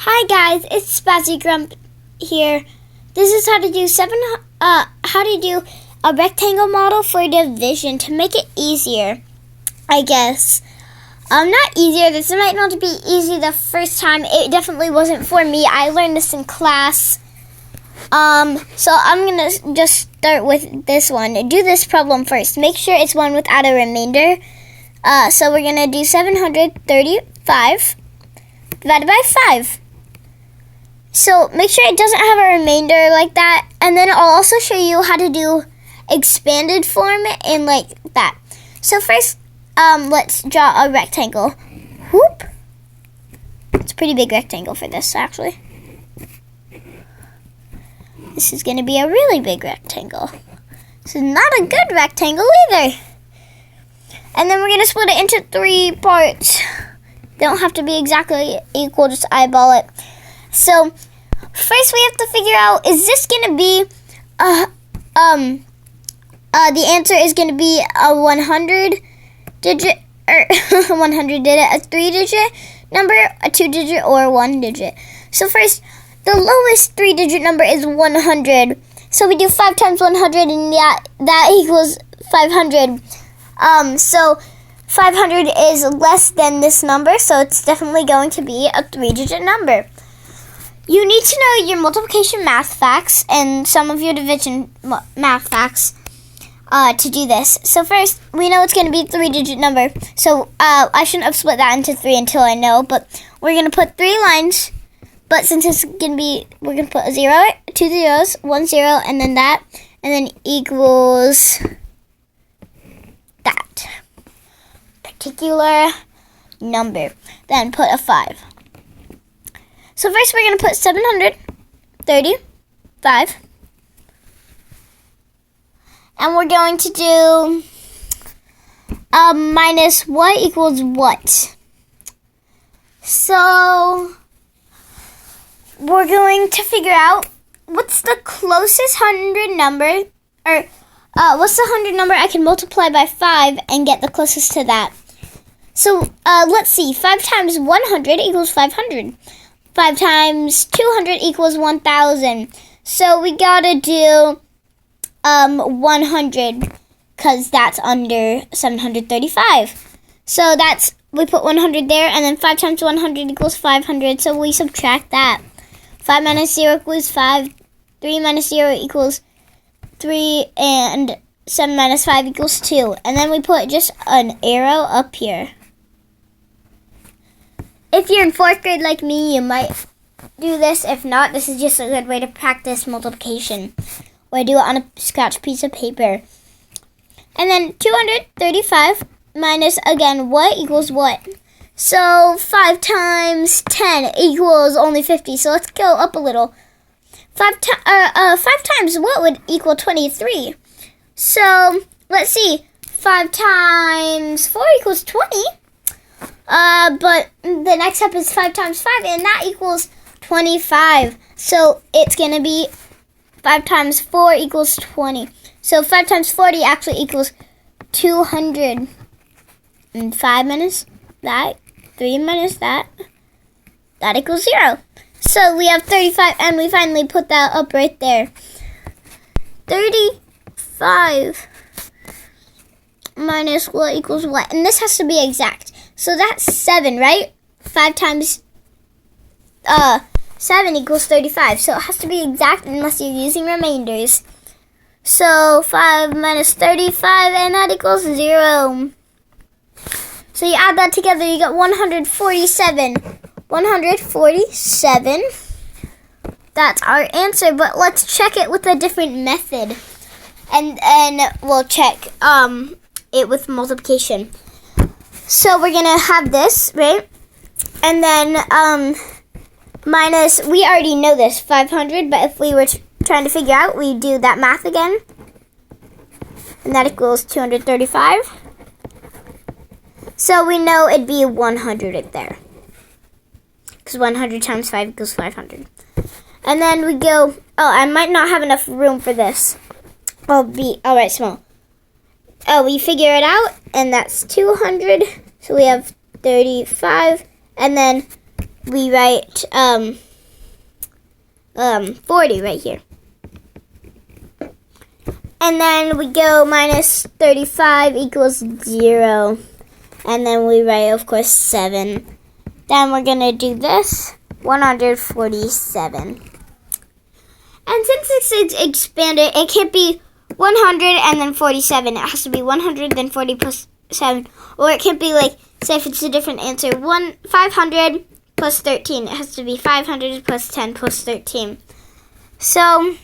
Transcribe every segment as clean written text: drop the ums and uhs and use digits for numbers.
Hi guys, it's Spazzy Grump here. This is how to do a rectangle model for division to make it easier, I guess. Not easier. This might not be easy the first time. It definitely wasn't for me. I learned this in class. So I'm gonna just start with this one. Do this problem first. Make sure it's one without a remainder. So we're gonna do 735 divided by 5. So make sure it doesn't have a remainder like that. And then I'll also show you how to do expanded form and like that. So first, let's draw a rectangle. Whoop. It's a pretty big rectangle for this, actually. This is going to be a really big rectangle. This is not a good rectangle either. And then we're going to split it into 3 parts. They don't have to be exactly equal, just eyeball it. So, first we have to figure out, is this going to be, the answer is going to be a 100 digit, or 100 digit, a 3-digit number, a 2-digit, or a 1-digit. So first, the lowest 3-digit number is 100. So we do 5 times 100, and that equals 500. So 500 is less than this number, so it's definitely going to be a 3-digit number. You need to know your multiplication math facts and some of your division math facts to do this. So first, we know it's going to be a 3-digit number. So I shouldn't have split that into 3 until I know, but we're going to put 3 lines. But since it's going to be, we're going to put a 0, 2 zeros, 1 0, and then that, and then equals that particular number. Then put a 5. So first we're going to put 735. And we're going to do minus what equals what. So we're going to figure out what's the closest 100 number, or what's the 100 number I can multiply by 5 and get the closest to that. So let's see, 5 times 100 equals 500. 5 times 200 equals 1,000. So we gotta do 100 because that's under 735. So we put 100 there, and then 5 times 100 equals 500. So we subtract that. 5 minus 0 equals 5. 3 minus 0 equals 3. And 7 minus 5 equals 2. And then we put just an arrow up here. If you're in 4th grade like me, you might do this. If not, this is just a good way to practice multiplication. Or do it on a scratch piece of paper. And then 235 minus, again, what equals what? So 5 times 10 equals only 50. So let's go up a little. 5 times what would equal 23? So let's see. 5 times 4 equals 20. But the next step is 5 times 5, and that equals 25. So it's going to be 5 times 4 equals 20. So 5 times 40 actually equals 200. And 5 minus that, 3 minus that equals 0. So we have 35, and we finally put that up right there. 35 minus what equals what? And this has to be exact. So that's 7, right? 5 times 7 equals 35. So it has to be exact unless you're using remainders. So 5 minus 35, and that equals 0. So you add that together, you get 147. 147. That's our answer, but let's check it with a different method. And we'll check it with multiplication. So we're going to have this, right? And then minus, we already know this, 500. But if we were trying to figure out, we do that math again. And that equals 235. So we know it'd be 100 right there. Because 100 times 5 equals 500. And then we go, I might not have enough room for this. I'll write small. We figure it out, and that's 200. So we have 35, and then we write 40 right here. And then we go minus 35 equals 0. And then we write, of course, 7. Then we're going to do this, 147. And since it's expanded, it can't be 100 and then 47. It has to be 100 then 40 plus 7. Or it can't be like, say if it's a different answer, 500 plus 13. It has to be 500 plus 10 plus 13. So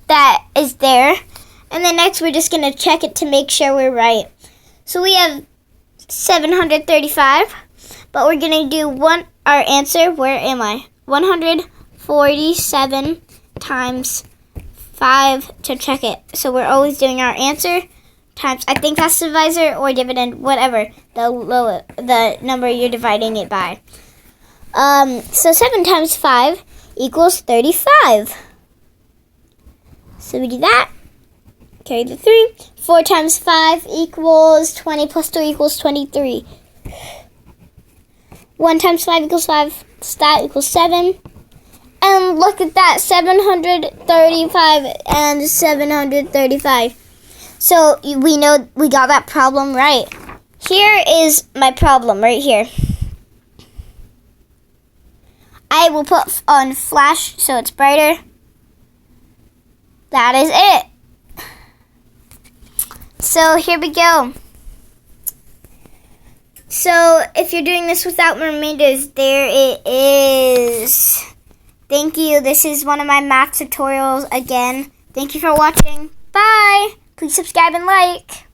that is there. And then next we're just going to check it to make sure we're right. So we have 735. But we're going to do our answer. Where am I? 147 times 5 to check it. So we're always doing our answer times, I think that's divisor or dividend, whatever, the number you're dividing it by. So 7 times 5 equals 35. So we do that. Carry the 3. 4 times 5 equals 20 plus 3 equals 23. 1 times 5 equals 5. That equals 7. And look at that, 735 and 735. So we know we got that problem right. Here is my problem right here. I will put on flash so it's brighter. That is it. So here we go. So if you're doing this without remainders, there it is. Thank you. This is one of my math tutorials again. Thank you for watching. Bye. Please subscribe and like.